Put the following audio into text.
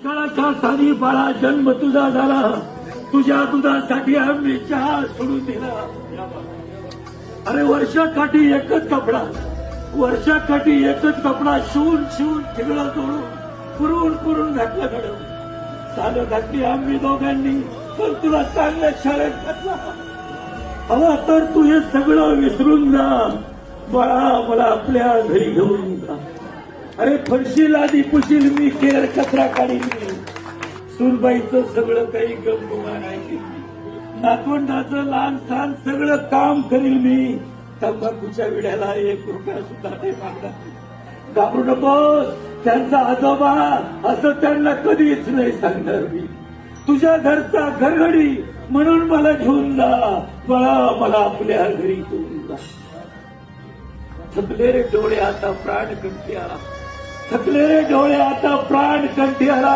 काळाच्या सारी बाळा जन्म तुझा झाला, तुझ्या दुधासाठी आम्ही चहा सोडून दिला. अरे वर्षाकाठी एकच कपडा, वर्षाकाठी एकच कपडा शिवून शिवून ठिगळं तोडून पुरून पुरून घातलं मॅडम. सालं घातली आम्ही दोघांनी, पण तुला चांगल्या शाळेत घातला. हवा तर तू हे सगळं विसरून जा बाळा, मला आपल्या घरी घेऊन जा. अरे फरशील आधी पुशील मी, केर कचरा काढील मी, सुनबाईचं सगळं काही गमगुमान आहे, नातवंडाचं लहान सहान सगळं काम करील मी. तंबाखूच्या विड्याला 1 रुपया सुद्धा नाही मागणार. घाबरू नकोस, त्यांचा आजोबा असं त्यांना कधीच नाही सांगणार मी. तुझ्या घरचा घरघडी म्हणून मला घेऊन जा बाळा, मला आपल्या घरी घेऊन जा. थकले रे डोळे आता प्राण कंठी आला, थकले रे डोळे आता प्राण कंठी आला.